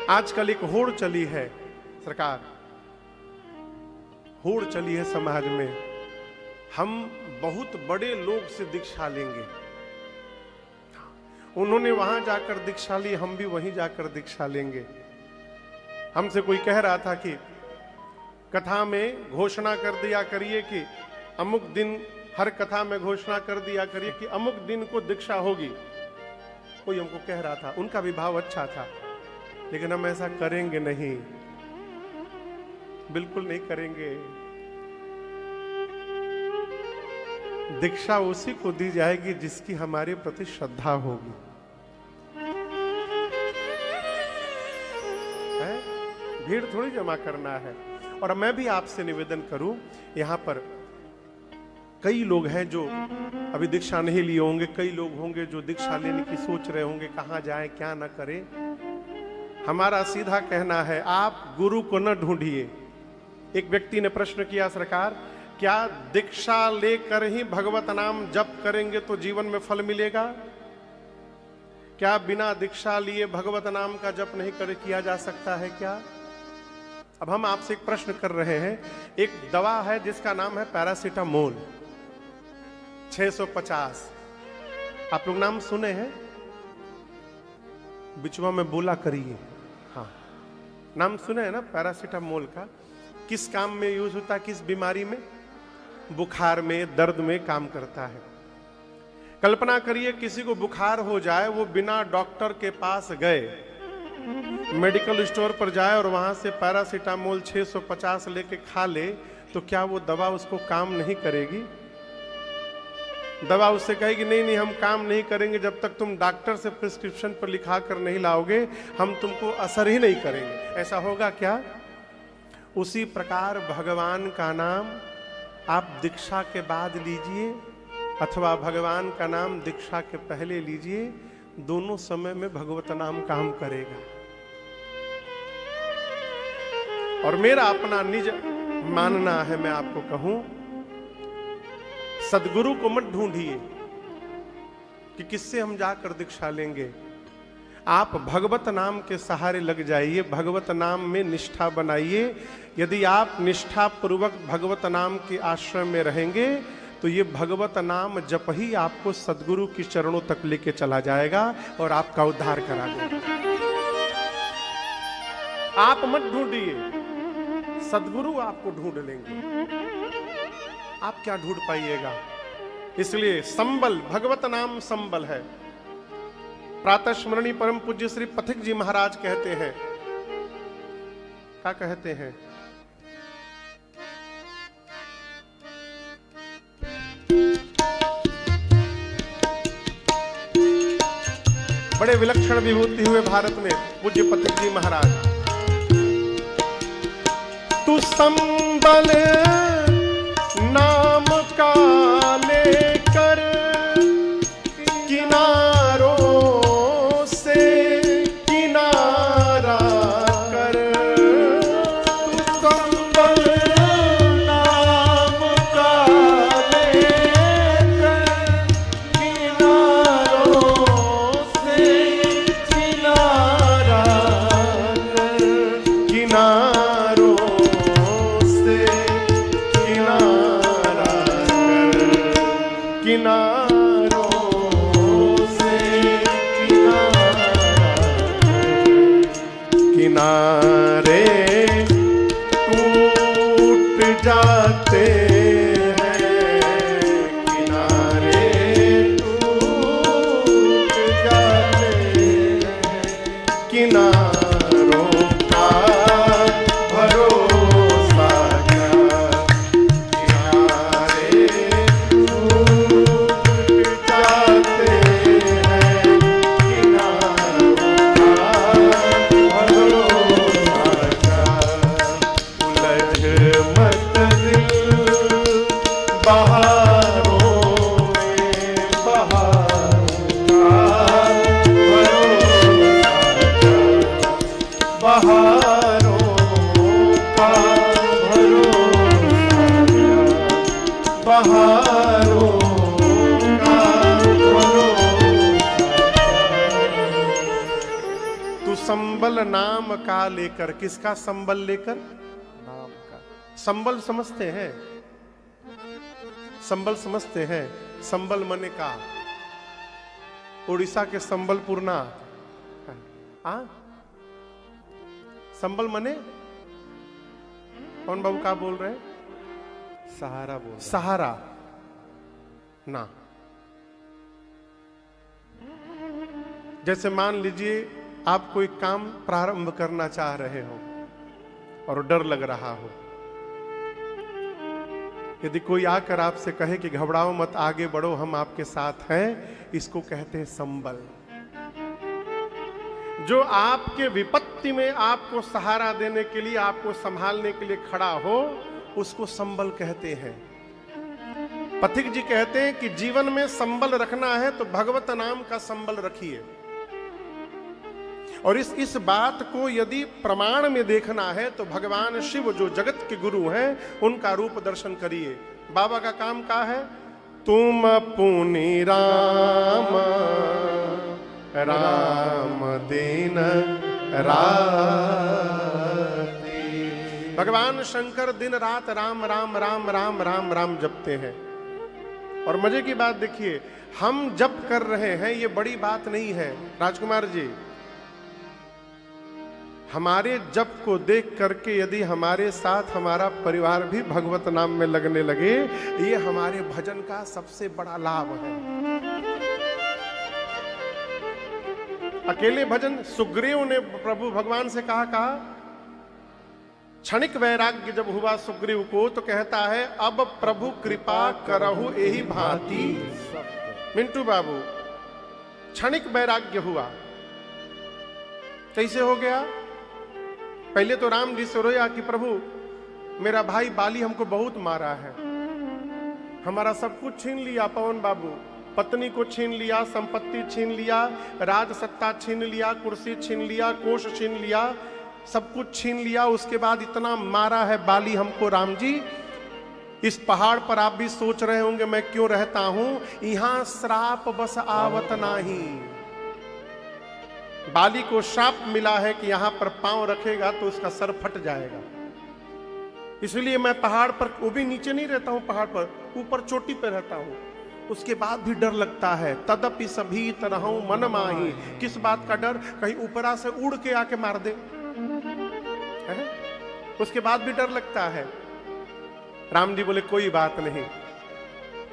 आजकल एक होड़ चली है सरकार, होड़ चली है समाज में, हम बहुत बड़े लोग से दीक्षा लेंगे। उन्होंने वहां जाकर दीक्षा ली, हम भी वहीं जाकर दीक्षा लेंगे। हमसे कोई कह रहा था कि कथा में घोषणा कर दिया करिए कि अमुक दिन, हर कथा में घोषणा कर दिया करिए कि अमुक दिन को दीक्षा होगी। कोई हमको कह रहा था, उनका भी भाव अच्छा था, लेकिन हम ऐसा करेंगे नहीं, बिल्कुल नहीं करेंगे। दीक्षा उसी को दी जाएगी जिसकी हमारे प्रति श्रद्धा होगी। भीड़ थोड़ी जमा करना है। और मैं भी आपसे निवेदन करूं, यहां पर कई लोग हैं जो अभी दीक्षा नहीं लिए होंगे, कई लोग होंगे जो दीक्षा लेने की सोच रहे होंगे, कहां जाएं क्या ना करें। हमारा सीधा कहना है, आप गुरु को न ढूंढिए। एक व्यक्ति ने प्रश्न किया, सरकार क्या दीक्षा लेकर ही भगवत नाम जप करेंगे तो जीवन में फल मिलेगा? क्या बिना दीक्षा लिए भगवत नाम का जप नहीं किया जा सकता है क्या? अब हम आपसे एक प्रश्न कर रहे हैं। एक दवा है जिसका नाम है पैरासीटामोल, 650। आप लोग नाम सुने हैं? बिचवा में बोला करिए। हाँ, नाम सुने हैं ना पैरासीटामोल का? किस काम में यूज होता है, किस बीमारी में? बुखार में, दर्द में काम करता है। कल्पना करिए किसी को बुखार हो जाए, वो बिना डॉक्टर के पास गए, मेडिकल स्टोर पर जाए और वहां से पैरासीटामोल 650 लेके खा ले, तो क्या वो दवा उसको काम नहीं करेगी? दवा उससे कहेगी नहीं नहीं, हम काम नहीं करेंगे जब तक तुम डॉक्टर से प्रिस्क्रिप्शन पर लिखा कर नहीं लाओगे, हम तुमको असर ही नहीं करेंगे। ऐसा होगा क्या? उसी प्रकार भगवान का नाम आप दीक्षा के बाद लीजिए अथवा भगवान का नाम दीक्षा के पहले लीजिए, दोनों समय में भगवत नाम काम करेगा। और मेरा अपना निज मानना है, मैं आपको कहूं, सदगुरु को मत ढूंढिए कि किससे हम जाकर दीक्षा लेंगे। आप भगवत नाम के सहारे लग जाइए, भगवत नाम में निष्ठा बनाइए। यदि आप निष्ठा पूर्वक भगवत नाम के आश्रय में रहेंगे तो ये भगवत नाम जप ही आपको सदगुरु की चरणों तक लेके चला जाएगा और आपका उद्धार करा देगा। आप मत ढूंढिए, सदगुरु आपको ढूंढ लेंगे। आप क्या ढूंढ पाइएगा? इसलिए संबल, भगवत नाम संबल है। प्रातः स्मरणी परम पूज्य श्री पथिक जी महाराज कहते हैं, क्या कहते हैं? बड़े विलक्षण विभूति हुए भारत में पूज्य पथिक जी महाराज। तू संबल नाम का लेकर किनारों से किनारा कर, तू संबल नाम का लेकर किनारों से किनारा कर, किनारों से किनारा कर, किनारों से किनारा कर, किनारे टूट जाते हैं, किनारे टूट जाते हैं, किनारों का भरोसा क्या, किनारे टूट जाते हैं, किनारों का भरोसा क्या। उलझ मत दिल बहारों में, बहारों का भरोसा क्या। संबल नाम का लेकर। किसका संबल लेकर? नाम का। संबल समझते हैं? संबल समझते हैं? संबल मने का उड़ीसा के संबलपुर ना संबल मने कौन बाबू का बोल रहे हैं? सहारा बोल। सहारा ना। जैसे मान लीजिए आप कोई काम प्रारंभ करना चाह रहे हो और डर लग रहा हो, यदि कोई आकर आपसे कहे कि घबराओ मत, आगे बढ़ो, हम आपके साथ हैं, इसको कहते हैं संबल। जो आपके विपत्ति में आपको सहारा देने के लिए, आपको संभालने के लिए खड़ा हो, उसको संबल कहते हैं। पथिक जी कहते हैं कि जीवन में संबल रखना है तो भगवत नाम का संबल रखिए। और इस बात को यदि प्रमाण में देखना है तो भगवान शिव जो जगत के गुरु हैं उनका रूप दर्शन करिए। बाबा का काम क्या है? तुम पुनि राम राम दीन राती। भगवान शंकर दिन रात राम राम राम राम राम राम जपते हैं। और मजे की बात देखिए, हम जप कर रहे हैं ये बड़ी बात नहीं है राजकुमार जी। हमारे जप को देख करके यदि हमारे साथ हमारा परिवार भी भगवत नाम में लगने लगे, ये हमारे भजन का सबसे बड़ा लाभ है। अकेले भजन, सुग्रीव ने प्रभु भगवान से कहा क्षणिक वैराग्य जब हुआ सुग्रीव को तो कहता है अब प्रभु कृपा करहु यही भांति। मिंटू बाबू, क्षणिक वैराग्य हुआ, कैसे हो गया? पहले तो राम जी से रोया कि प्रभु मेरा भाई बाली हमको बहुत मारा है, हमारा सब कुछ छीन लिया, पवन बाबू पत्नी को छीन लिया, संपत्ति छीन लिया, राज सत्ता छीन लिया, कुर्सी छीन लिया, कोष छीन लिया, सब कुछ छीन लिया। उसके बाद इतना मारा है बाली हमको। राम जी इस पहाड़ पर आप भी सोच रहे होंगे मैं क्यों रहता हूं, यहां श्राप बस आवत नाही। बाली को श्राप मिला है कि यहां पर पांव रखेगा तो उसका सर फट जाएगा, इसलिए मैं पहाड़ पर, वो भी नीचे नहीं रहता हूं पहाड़ पर, ऊपर चोटी पर रहता हूं। उसके बाद भी डर लगता है। तदपि सभी तरह मन माही। किस बात का डर? कहीं ऊपरा से उड़ के आके मार दे, है? उसके बाद भी डर लगता है। राम जी बोले कोई बात नहीं,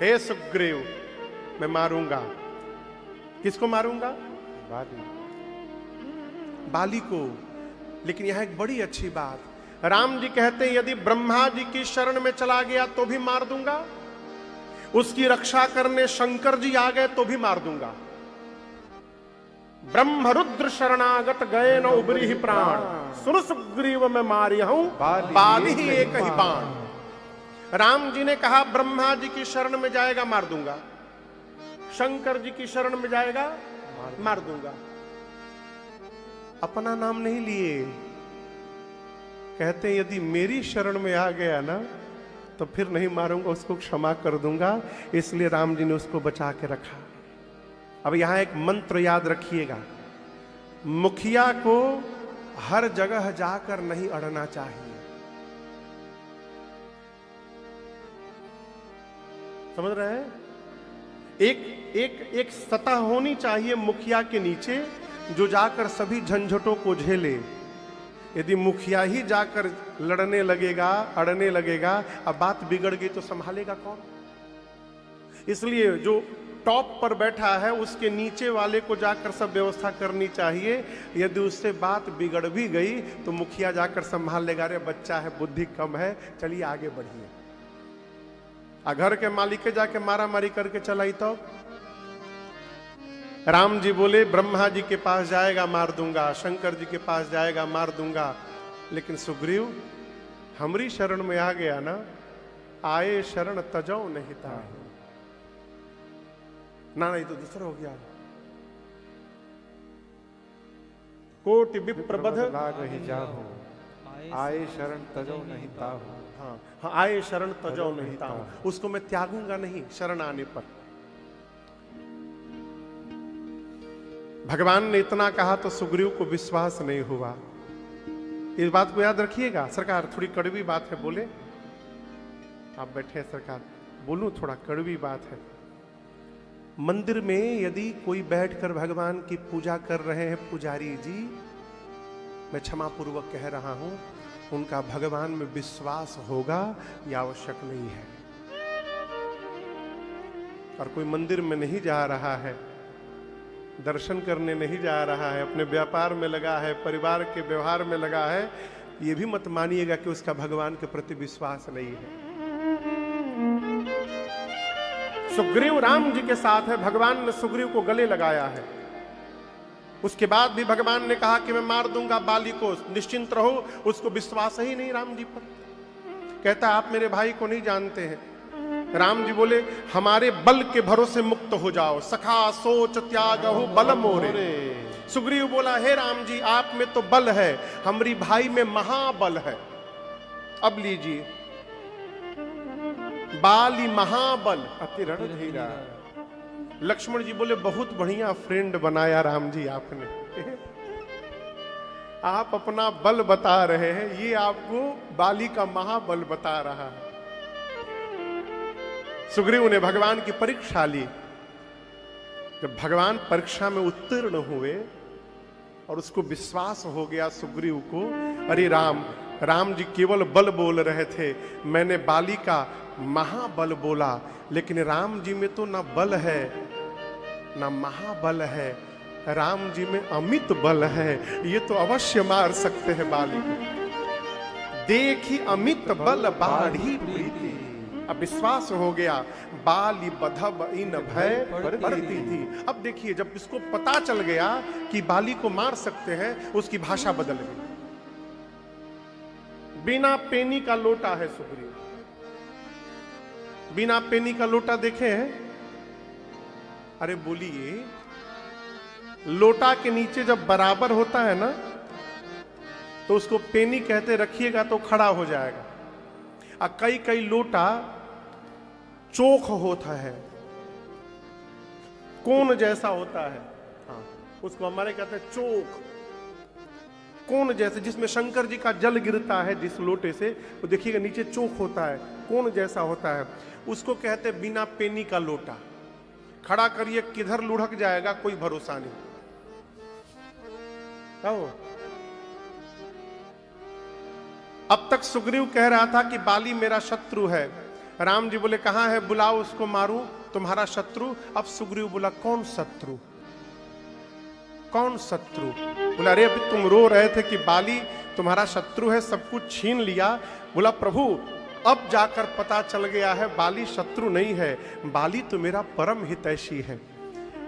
हे सुग्रीव मैं मारूंगा। किसको मारूंगा? बाली को। लेकिन यह एक बड़ी अच्छी बात, राम जी कहते हैं यदि ब्रह्मा जी की शरण में चला गया तो भी मार दूंगा, उसकी रक्षा करने शंकर जी आ गए तो भी मार दूंगा। ब्रह्म रुद्र शरणागत गए न उबरी ही प्राण, सुन सुग्रीव मैं मारी हूं बाली ही एक ही बाण। राम जी ने कहा ब्रह्मा जी की शरण में जाएगा मार दूंगा, शंकर जी की शरण में जाएगा मार दूंगा। अपना नाम नहीं लिए, कहते यदि मेरी शरण में आ गया ना तो फिर नहीं मारूंगा, उसको क्षमा कर दूंगा। इसलिए राम जी ने उसको बचा के रखा। अब यहां एक मंत्र याद रखिएगा, मुखिया को हर जगह जाकर नहीं अड़ना चाहिए। समझ रहे हैं? एक सतह होनी चाहिए मुखिया के नीचे जो जाकर सभी झंझटों को झेले। यदि मुखिया ही जाकर लड़ने लगेगा, अड़ने लगेगा, अब बात बिगड़ गई तो संभालेगा कौन? इसलिए जो टॉप पर बैठा है उसके नीचे वाले को जाकर सब व्यवस्था करनी चाहिए। यदि उससे बात बिगड़ भी गई तो मुखिया जाकर संभाल लेगा, अरे बच्चा है, बुद्धि कम है, चलिए आगे बढ़िए। घर के मालिक के जाके मारा मारी करके चलाई तो राम जी बोले ब्रह्मा जी के पास जाएगा मार दूंगा, शंकर जी के पास जाएगा मार दूंगा। लेकिन सुग्रीव हमारी शरण में आ गया ना, आए शरण तजौ नहीं था ना, नहीं तो दूसरा हो गया। कोटि विप्रबध लाग ही जाहु, आए शरण तजौ नहीं ताहु। हाँ, आए शरण तजौ नहीं ताहु, उसको मैं त्यागूंगा नहीं शरण आने पर। भगवान ने इतना कहा तो सुग्रीव को विश्वास नहीं हुआ। इस बात को याद रखिएगा। सरकार थोड़ी कड़वी बात है, बोले आप बैठे हैं सरकार, बोलूं थोड़ा कड़वी बात है। मंदिर में यदि कोई बैठकर भगवान की पूजा कर रहे हैं पुजारी जी, मैं क्षमा पूर्वक कह रहा हूं, उनका भगवान में विश्वास होगा यह आवश्यक नहीं है। और कोई मंदिर में नहीं जा रहा है, दर्शन करने नहीं जा रहा है, अपने व्यापार में लगा है, परिवार के व्यवहार में लगा है, यह भी मत मानिएगा कि उसका भगवान के प्रति विश्वास नहीं है। सुग्रीव राम जी के साथ है, भगवान ने सुग्रीव को गले लगाया है। उसके बाद भी भगवान ने कहा कि मैं मार दूंगा बाली को, निश्चिंत रहो। उसको विश्वास ही नहीं राम जी पर। कहता आप मेरे भाई को नहीं जानते हैं। राम जी बोले हमारे बल के भरोसे मुक्त हो जाओ, सखा सोच त्याग हो बल मोरे। सुग्रीव बोला हे राम जी आप में तो बल है, हमारी भाई में महाबल है। अब लीजिए, बाली महाबल अति रणधीरा। लक्ष्मण जी बोले बहुत बढ़िया फ्रेंड बनाया राम जी आपने। आप अपना बल बता रहे हैं, ये आपको बाली का महाबल बता रहा है। सुग्रीव ने भगवान की परीक्षा ली। जब भगवान परीक्षा में उत्तीर्ण हुए और उसको विश्वास हो गया सुग्रीव को, अरे राम जी केवल बल बोल रहे थे, मैंने बाली का महाबल बोला, लेकिन राम जी में तो ना बल है ना महाबल है, राम जी में अमित बल है, ये तो अवश्य मार सकते हैं बाली को। देखी अमित बल बाढ़ी प्रीति। अब विश्वास हो गया, बाली बधब इन भय बढ़ती थी। अब देखिए जब इसको पता चल गया कि बाली को मार सकते हैं, उसकी भाषा बदल गई। बिना पेनी का लोटा है सुग्रीव। बिना पेनी का लोटा देखे हैं? अरे बोलिए, लोटा के नीचे जब बराबर होता है ना तो उसको पेनी कहते, रखिएगा तो खड़ा हो जाएगा। और कई लोटा चोख होता है, कोन जैसा होता है, हाँ उसको हमारे कहते हैं चोख, कोन जैसे, जिसमें शंकर जी का जल गिरता है जिस लोटे से, वो देखिएगा नीचे चोख होता है, कोन जैसा होता है, उसको कहते हैं बिना पेनी का लोटा। खड़ा करिए किधर लुढ़क जाएगा कोई भरोसा नहीं। अब तक सुग्रीव कह रहा था कि बाली मेरा शत्रु है। राम जी बोले कहां है, बुलाओ उसको मारूं तुम्हारा शत्रु। अब सुग्रीव बोला कौन शत्रु, कौन शत्रु? बोला अरे अभी तुम रो रहे थे कि बाली तुम्हारा शत्रु है, सब कुछ छीन लिया। बोला प्रभु अब जाकर पता चल गया है बाली शत्रु नहीं है, बाली तो मेरा परम हितैषी है।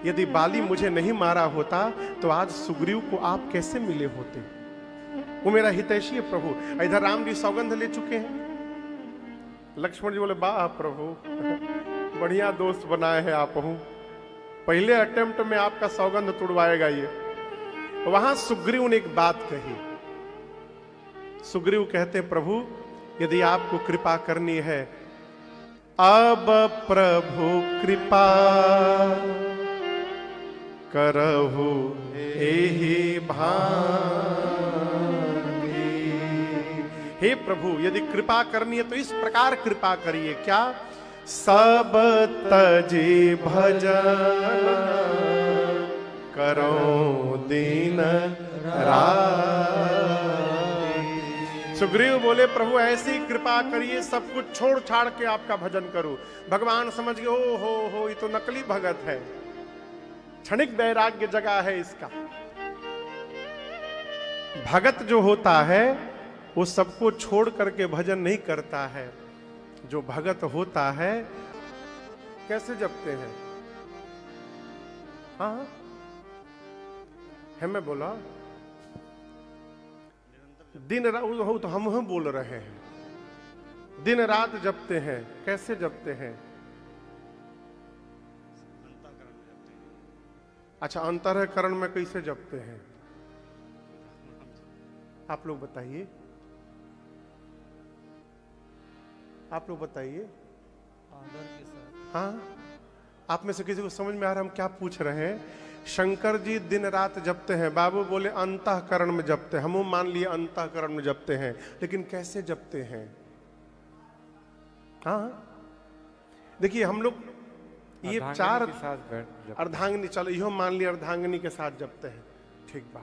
यदि बाली मुझे नहीं मारा होता तो आज सुग्रीव को आप कैसे मिले होते? वो मेरा हितैषी है प्रभु। इधर राम जी सौगंध ले चुके हैं। लक्ष्मण जी बोले वाह प्रभु, बढ़िया दोस्त बनाए हैं आप। पहले अटेम्प्ट में आपका सौगंध तुड़वाएगा ये। वहां सुग्रीव ने एक बात कही। सुग्रीव कहते प्रभु यदि आपको कृपा करनी है, अब प्रभु कृपा करहु एहि भांति। हे प्रभु यदि कृपा करनी है तो इस प्रकार कृपा करिए। क्या? सब तजी भजन करो दीन राती। सुग्रीव बोले प्रभु ऐसी कृपा करिए, सब कुछ छोड़ छाड़ के आपका भजन करूं। भगवान समझ गए ओ हो ये तो नकली भगत है, क्षणिक वैराग्य जगह है इसका। भगत जो होता है वो सबको छोड़ करके भजन नहीं करता है। जो भगत होता है कैसे जपते हैं? हाँ है, मैं बोला दिन रात तो हम बोल रहे हैं, दिन रात जपते हैं। कैसे जपते हैं? अच्छा, अंतःकरण में कैसे जपते हैं आप लोग बताइए, आप लोग बताइए। आदर के साथ। हाँ, आप में से किसी को समझ में आ रहा है हम क्या पूछ रहे हैं? शंकर जी दिन रात जपते हैं, बाबू बोले अंतःकरण में जपते हैं, हम मान लिए अंतःकरण में जपते हैं, लेकिन कैसे जपते हैं? हाँ देखिए हम लोग ये चार अर्धांगिनी, चलो यो मान लिया अर्धांगिनी के साथ जपते हैं, ठीक बा।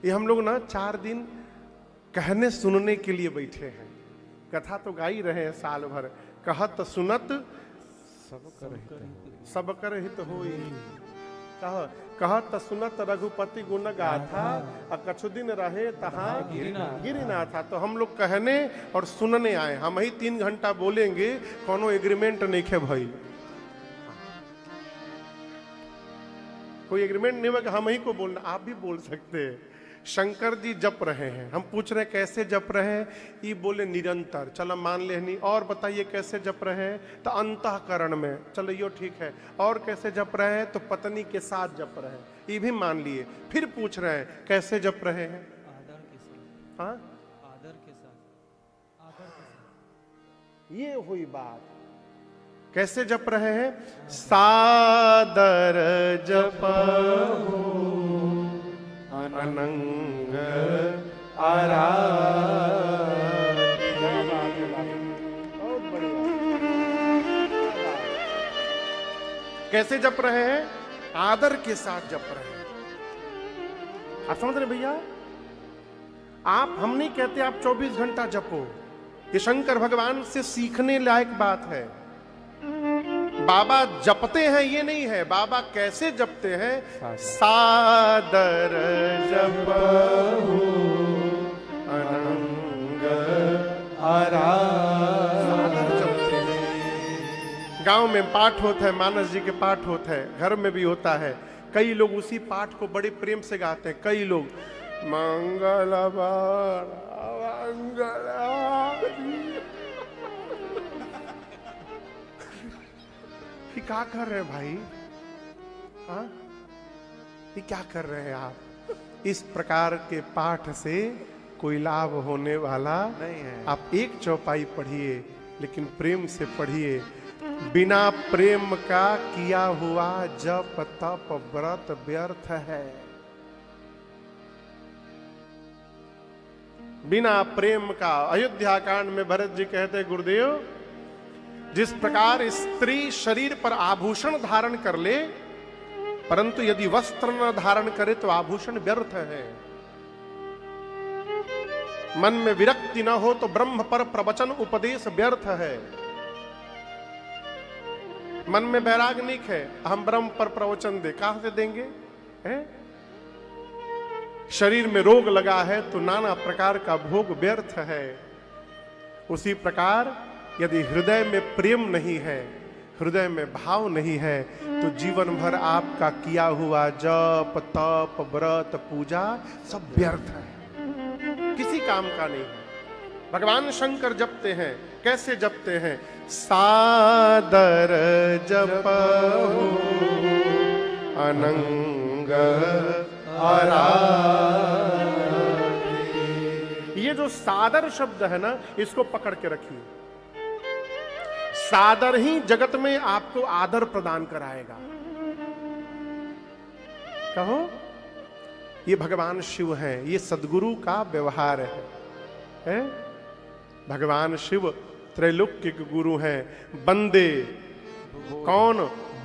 ये हम लोग ना 4 दिन कहने सुनने के लिए बैठे हैं, कथा तो गा ही रहे हैं साल भर, कहत सुनत सब कर हित होई, कहत सुनत रघुपति गुण गाथा, कछु दिन रहे तहाँ गिरना था। तो हम लोग कहने और सुनने आए, हम ही 3 घंटा बोलेंगे, कोनो एग्रीमेंट नहीं खे भाई, कोई एग्रीमेंट नहीं हुआ कि हम ही को बोलना, आप भी बोल सकते हैं। शंकर जी जप रहे हैं, हम पूछ रहे हैं कैसे जप रहे हैं, ये बोले निरंतर, चलो मान ले नहीं, और बताइए कैसे जप रहे हैं, तो अंतःकरण में, चलो यो ठीक है, और कैसे जप रहे हैं, तो पत्नी के साथ जप रहे हैं, ये भी मान लिए। फिर पूछ रहे हैं कैसे जप रहे हैं, आदर के साथ, हाँ आदर के साथ, आदर के साथ, ये हुई बात। कैसे जप रहे हैं, सादर जपहु अनंग आराध्य। बहुत बढ़िया। कैसे जप रहे हैं, आदर के साथ जप रहे हैं। आप समझ रहे भैया, आप, हम नहीं कहते आप 24 घंटा जपो, ये शंकर भगवान से सीखने लायक बात है। बाबा जपते हैं ये नहीं है, बाबा कैसे जपते हैं, सादर जपहु अनंग आराध्य जपते हैं। गांव में पाठ होता है, मानस जी के पाठ होता है, घर में भी होता है, कई लोग उसी पाठ को बड़े प्रेम से गाते हैं। कई लोग मंगल क्या कर रहे हैं भाई, हाँ ये क्या कर रहे हैं आप? इस प्रकार के पाठ से कोई लाभ होने वाला नहीं है। आप एक चौपाई पढ़िए, लेकिन प्रेम से पढ़िए। बिना प्रेम का किया हुआ जप तप व्रत व्यर्थ है। बिना प्रेम का, अयोध्या कांड में भरत जी कहते, गुरुदेव जिस प्रकार स्त्री शरीर पर आभूषण धारण कर ले, परंतु यदि वस्त्र न धारण करे तो आभूषण व्यर्थ है। मन में विरक्ति न हो तो ब्रह्म पर प्रवचन उपदेश व्यर्थ है। मन में वैराग नहीं है, हम ब्रह्म पर प्रवचन दे, कहां से देंगे है? शरीर में रोग लगा है तो नाना प्रकार का भोग व्यर्थ है। उसी प्रकार यदि हृदय में प्रेम नहीं है, हृदय में भाव नहीं है, तो जीवन भर आपका किया हुआ जप तप व्रत पूजा सब व्यर्थ है, किसी काम का नहीं है। भगवान शंकर जपते हैं, कैसे जपते हैं, सादर जपहु अनंग आराध्य। ये जो सादर शब्द है ना, इसको पकड़ के रखिए। सादर ही जगत में आपको आदर प्रदान कराएगा। कहो, ये भगवान शिव हैं, ये सद्गुरु का व्यवहार है? भगवान शिव त्रैलोक्य के गुरु हैं। बंदे कौन,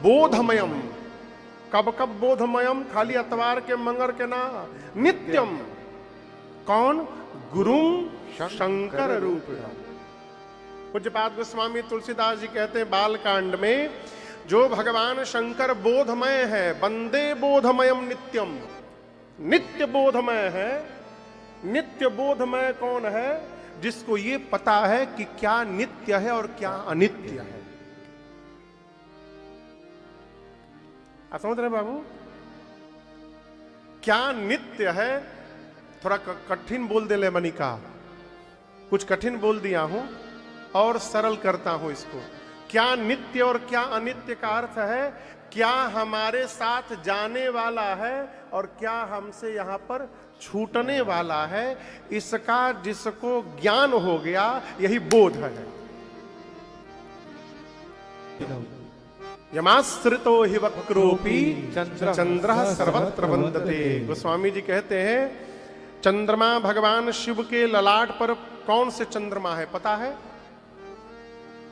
बोधमयम, कब कब बोधमयम, खाली अतवार के मंगर के ना, नित्यम कौन, गुरुम शंकर रूप। पूज्यपाद गोस्वामी तुलसीदास जी कहते हैं बालकांड में, जो भगवान शंकर बोधमय है, वंदे बोधमयम नित्यम, नित्य बोधमय है। नित्य बोधमय कौन है, जिसको ये पता है कि क्या नित्य है और क्या अनित्य है। आप समझ रहे बाबू, क्या नित्य है? थोड़ा कठिन बोल दे ले मनिका, कुछ कठिन बोल दिया हूं और सरल करता हूं इसको। क्या नित्य और क्या अनित्य का अर्थ है, क्या हमारे साथ जाने वाला है और क्या हमसे यहां पर छूटने वाला है, इसका जिसको ज्ञान हो गया, यही बोध है। यमाश्रितो हि वक्रोपी चंद्रः सर्वत्र वंदते। गोस्वामी जी कहते हैं चंद्रमा भगवान शिव के ललाट पर कौन से चंद्रमा है पता है?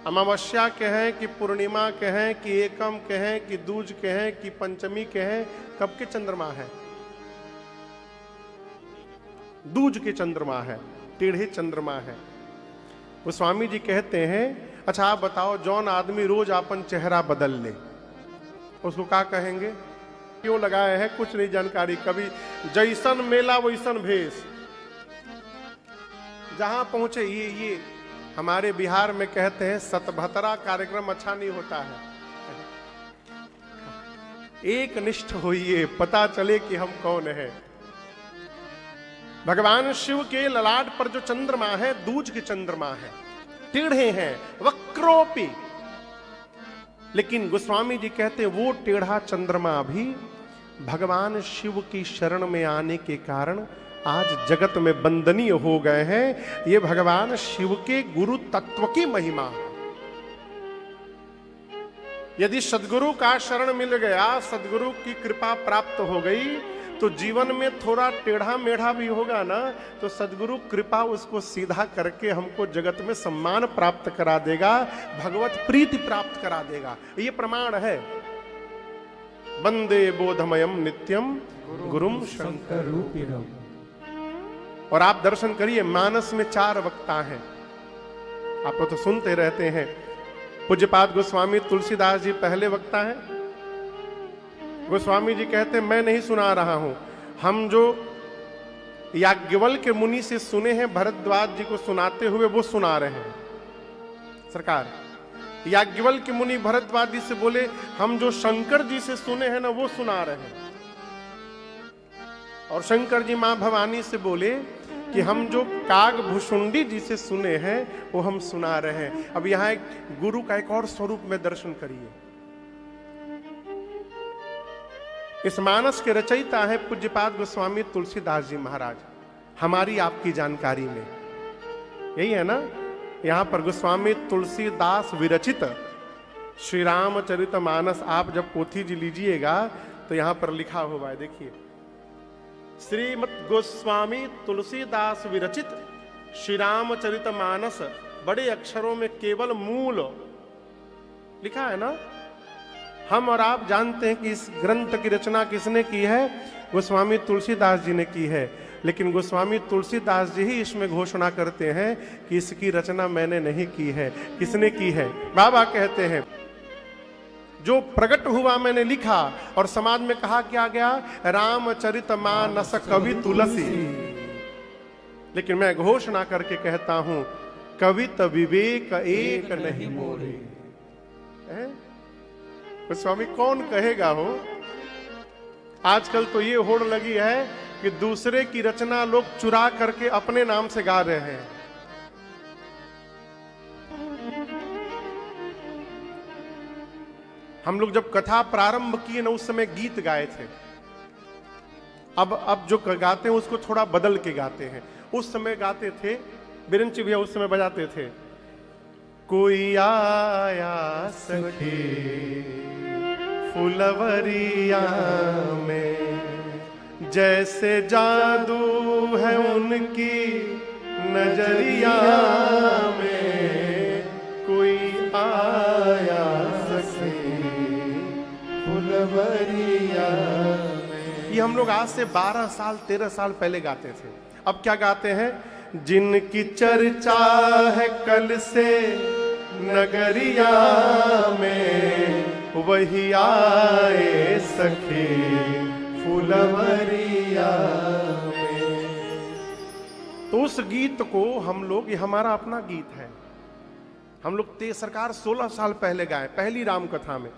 अमावस्या के हैं कि पूर्णिमा के हैं कि एकम के हैं कि दूज के हैं कि पंचमी के हैं? कब के चंद्रमा है? दूज के चंद्रमा है, टेढ़े चंद्रमा है। वो स्वामी जी कहते हैं अच्छा आप बताओ जौन आदमी रोज अपन चेहरा बदल ले उसको क्या कहेंगे? क्यों लगाए हैं? कुछ नहीं जानकारी। कभी जैसन मेला वैसन भेष, जहां पहुंचे ये हमारे बिहार में कहते हैं सतभतरा कार्यक्रम अच्छा नहीं होता है। एक निष्ठ होइए, पता चले कि हम कौन है। भगवान शिव के ललाट पर जो चंद्रमा है दूज के चंद्रमा है, टेढ़े हैं, वक्रोपी। लेकिन गोस्वामी जी कहते हैं वो टेढ़ा चंद्रमा भी भगवान शिव की शरण में आने के कारण आज जगत में वंदनीय हो गए हैं। ये भगवान शिव के गुरु तत्व की महिमा। यदि सदगुरु का शरण मिल गया, सदगुरु की कृपा प्राप्त हो गई तो जीवन में थोड़ा टेढ़ा मेढ़ा भी होगा ना तो सदगुरु कृपा उसको सीधा करके हमको जगत में सम्मान प्राप्त करा देगा, भगवत प्रीति प्राप्त करा देगा। ये प्रमाण है। वंदे बोधमयम नित्यम गुरुम शंकर रूपिणम। और आप दर्शन करिए मानस में 4 वक्ता हैं, आप तो सुनते रहते हैं। पूज्यपाद गोस्वामी तुलसीदास जी पहले वक्ता हैं। गोस्वामी जी कहते हैं मैं नहीं सुना रहा हूं, हम जो याज्ञवल्क्य मुनि से सुने हैं भरद्वाज जी को सुनाते हुए वो सुना रहे हैं। सरकार याज्ञवल्क्य मुनि भरद्वाज जी से बोले हम जो शंकर जी से सुने हैं ना वो सुना रहे हैं। और शंकर जी मां भवानी से बोले कि हम जो कागभूषुंडी जी से सुने हैं वो हम सुना रहे हैं। अब यहां एक गुरु का एक और स्वरूप में दर्शन करिए। इस मानस के रचयिता है पूज्यपाद गोस्वामी तुलसीदास जी महाराज। हमारी आपकी जानकारी में यही है ना, यहां पर गोस्वामी तुलसीदास विरचित श्री रामचरितमानस आप जब पोथी जी लीजिएगा तो यहां पर लिखा हुआ है, देखिए श्रीमद् गोस्वामी तुलसीदास विरचित श्री रामचरितमानस, बड़े अक्षरों में केवल मूल लिखा है ना। हम और आप जानते हैं कि इस ग्रंथ की रचना किसने की है? गोस्वामी तुलसीदास जी ने की है। लेकिन गोस्वामी तुलसीदास जी ही इसमें घोषणा करते हैं कि इसकी रचना मैंने नहीं की है। किसने की है? बाबा कहते हैं जो प्रकट हुआ मैंने लिखा और समाज में कहा क्या गया, रामचरितमानस कवि तुलसी। लेकिन मैं घोषणा करके कहता हूं कवित विवेक एक नहीं मोरे। गोस्वामी कौन कहेगा हो? आजकल तो ये होड़ लगी है कि दूसरे की रचना लोग चुरा करके अपने नाम से गा रहे हैं। हम लोग जब कथा प्रारंभ किए ना उस समय गीत गाए थे। अब जो गाते हैं उसको थोड़ा बदल के गाते हैं। उस समय गाते थे, बिरंची भैया उस समय बजाते थे, कोई आया सखी फुलवरिया में, जैसे जादू है उनकी नजरिया में, कोई आया सखी फुलवरिया में। ये हम लोग आज से 12 साल 13 साल पहले गाते थे। अब क्या गाते हैं? जिनकी चर्चा है कल से नगरिया में, वही आए सखी फुलवरिया में। तो उस गीत को हम लोग, ये हमारा अपना गीत है, हम लोग सरकार 16 साल पहले गाए, पहली राम कथा में।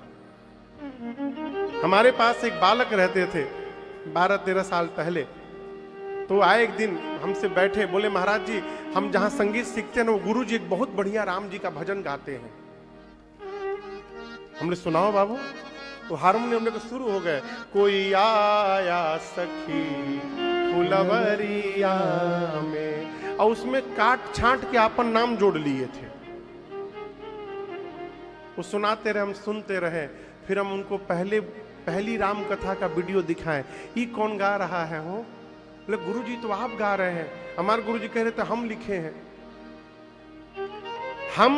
हमारे पास एक बालक रहते थे 12-13 साल पहले। तो आए एक दिन हमसे बैठे, बोले महाराज जी हम जहां संगीत सीखते हैं ना वो गुरु जी एक बहुत बढ़िया राम जी का भजन गाते हैं। हमने सुनाओ बाबू। तो हारमोनियम लेकर शुरू हो गए, कोई आया सखी फुलवरिया में, और उसमें काट छांट के अपन नाम जोड़ लिए थे। वो सुनाते रहे, हम सुनते रहे। फिर हम उनको पहली राम कथा का वीडियो दिखाएं, ये कौन गा रहा है हो? बोले गुरु जी तो आप गा रहे हैं। हमारे गुरु जी कह रहे थे हम लिखे हैं। हम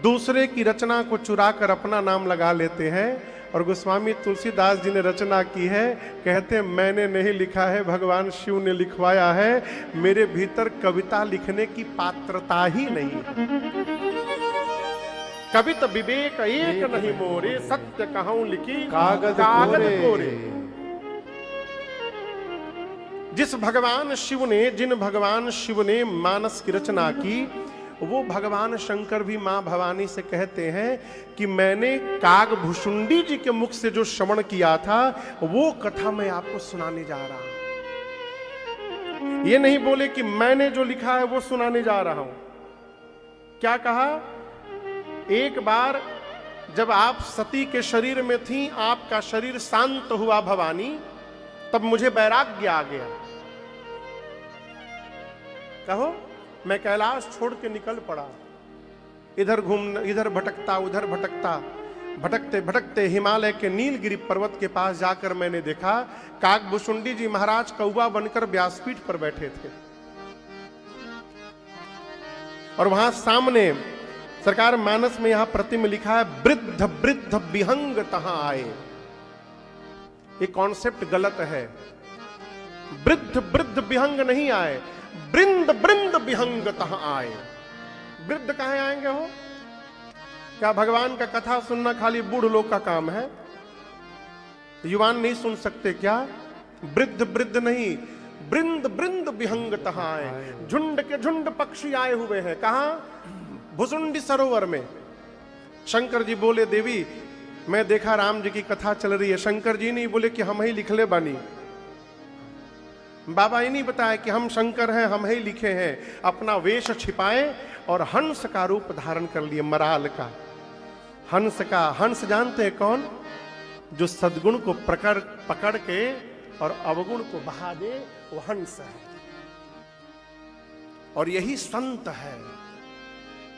दूसरे की रचना को चुरा कर अपना नाम लगा लेते हैं, और गोस्वामी तुलसीदास जी ने रचना की है, कहते हैं मैंने नहीं लिखा है, भगवान शिव ने लिखवाया है, मेरे भीतर कविता लिखने की पात्रता ही नहीं है। कवित विवेक एक नहीं मोरे, सत्य कहूं लिखी कागज कोरे। जिन भगवान शिव ने मानस की रचना की, वो भगवान शंकर भी मां भवानी से कहते हैं कि मैंने कागभुषुंडी जी के मुख से जो श्रवण किया था, वो कथा मैं आपको सुनाने जा रहा हूं। ये नहीं बोले कि मैंने जो लिखा है वो सुनाने जा रहा हूं। क्या कहा? एक बार जब आप सती के शरीर में थी, आपका शरीर शांत हुआ भवानी, तब मुझे वैराग्य आ गया। कहो, मैं कैलाश छोड़ के निकल पड़ा, इधर भटकता उधर भटकता, भटकते भटकते हिमालय के नीलगिरी पर्वत के पास जाकर मैंने देखा कागभुषुंडी जी महाराज कौवा बनकर व्यासपीठ पर बैठे थे, और वहां सामने सरकार मानस में यहां प्रति में लिखा है वृद्ध वृद्ध विहंग तहां आए। ये कॉन्सेप्ट गलत है। वृद्ध वृद्ध विहंग नहीं आए, वृंद वृंद विहंग तहां आए। वृद्ध कहां आएंगे हो? क्या भगवान का कथा सुनना खाली बूढ़ लोग का काम है? युवान नहीं सुन सकते क्या? वृद्ध वृद्ध नहीं, वृंद वृंद विहंग तहां आए। झुंड के झुंड पक्षी आए हुए हैं। कहां? भुसुंडी सरोवर में। शंकर जी बोले देवी मैं देखा राम जी की कथा चल रही है। शंकर जी नहीं बोले कि हम ही लिख ले बानी। बाबा ये नहीं बताया कि हम शंकर हैं, हम ही लिखे हैं। अपना वेश छिपाए और हंस का रूप धारण कर लिए, मराल का। हंस का, हंस जानते हैं कौन? जो सद्गुण को पकड़ के और अवगुण को बहा दे, वो हंस है। और यही संत है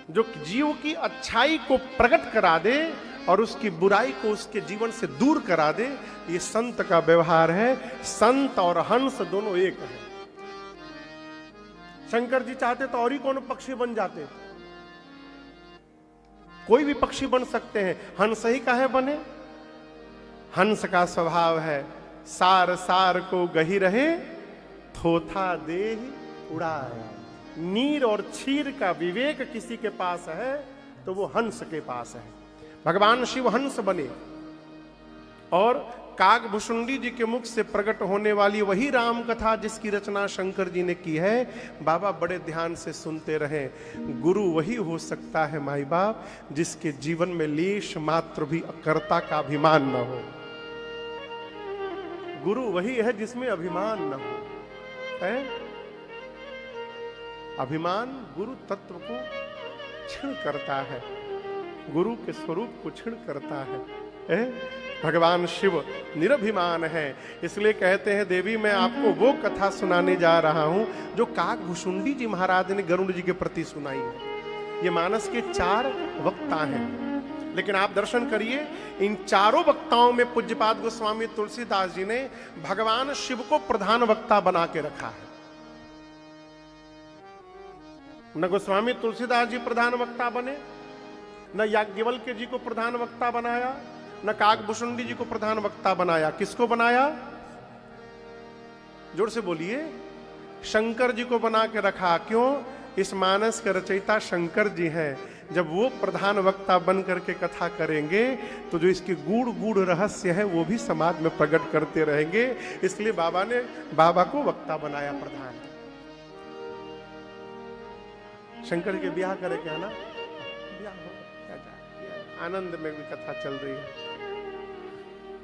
जो जीव की अच्छाई को प्रकट करा दे और उसकी बुराई को उसके जीवन से दूर करा दे। ये संत का व्यवहार है। संत और हंस दोनों एक है। शंकर जी चाहते तो और ही कौन पक्षी बन जाते, कोई भी पक्षी बन सकते हैं, हंस ही काहे बने? हंस का स्वभाव है सार सार को गही रहे, थोथा देह उड़ाए। नीर और क्षीर का विवेक किसी के पास है तो वो हंस के पास है। भगवान शिव हंस बने, और कागभुषुंडी जी के मुख से प्रकट होने वाली वही राम कथा जिसकी रचना शंकर जी ने की है। बाबा बड़े ध्यान से सुनते रहें। गुरु वही हो सकता है माई बाप जिसके जीवन में लेश मात्र भी कर्ता का अभिमान न हो। गुरु वही है जिसमें अभिमान न हो। है? अभिमान गुरु तत्व को क्षीण करता है, गुरु के स्वरूप को क्षीण करता है। भगवान शिव निरभिमान है। इसलिए कहते हैं देवी मैं आपको वो कथा सुनाने जा रहा हूं जो कागभुषुंडी जी महाराज ने गरुड़ जी के प्रति सुनाई है। ये मानस के 4 वक्ता हैं, लेकिन आप दर्शन करिए इन चारों वक्ताओं में पूज्यपाद गोस्वामी तुलसीदास जी ने भगवान शिव को प्रधान वक्ता बना के रखा है। न गोस्वामी तुलसीदास जी प्रधान वक्ता बने, न याज्ञवल्क्य जी को प्रधान वक्ता बनाया, न कागभुषुंडी जी को प्रधान वक्ता बनाया। किसको बनाया? जोर से बोलिए। शंकर जी को बना के रखा। क्यों? इस मानस के रचयिता शंकर जी हैं। जब वो प्रधान वक्ता बन करके कथा करेंगे तो जो इसके गूढ़ गूढ़ रहस्य है वो भी समाज में प्रकट करते रहेंगे। इसलिए बाबा ने बाबा को वक्ता बनाया प्रधान। शंकर के ब्याह करे क्या ना, ब्याह हो, आनंद में भी कथा चल रही है।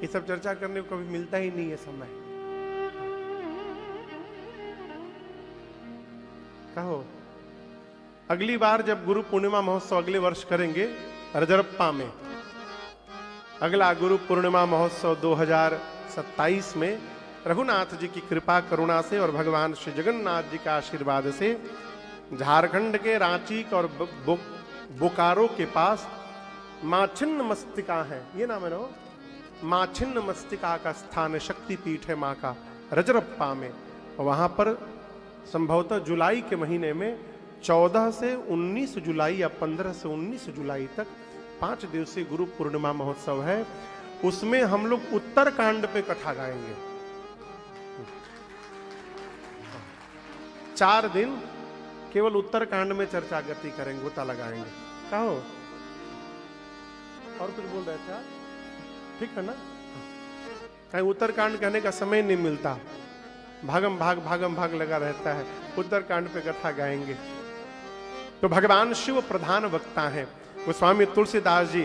ये सब चर्चा करने को कभी मिलता ही नहीं है समय। कहो अगली बार जब गुरु पूर्णिमा महोत्सव अगले वर्ष करेंगे रजरप्पा में, अगला गुरु पूर्णिमा महोत्सव 2027 में रघुनाथ जी की कृपा करुणा से और भगवान श्री जगन्नाथ जी का आशीर्वाद से झारखंड के रांची और बोकारो के पास माँ छिन्न मस्तिका है, ये नाम है ना, माँ छिन्न मस्तिका का स्थान शक्ति पीठ है माँ का रजरप्पा में। वहां पर संभवतः जुलाई के महीने में 14 से 19 जुलाई या 15 से 19 जुलाई तक 5 दिवसीय गुरु पूर्णिमा महोत्सव है। उसमें हम लोग उत्तरकांड पे कथा गाएंगे। 4 दिन केवल उत्तरकांड में चर्चा गति करेंगे, गोता लगाएंगे। कहो और कुछ बोल रहे थे आप? ठीक है ना? कहीं उत्तरकांड कहने का समय नहीं मिलता, भागम भाग लगा रहता है। उत्तरकांड पे कथा गाएंगे। तो भगवान शिव प्रधान वक्ता हैं। गोस्वामी तुलसीदास जी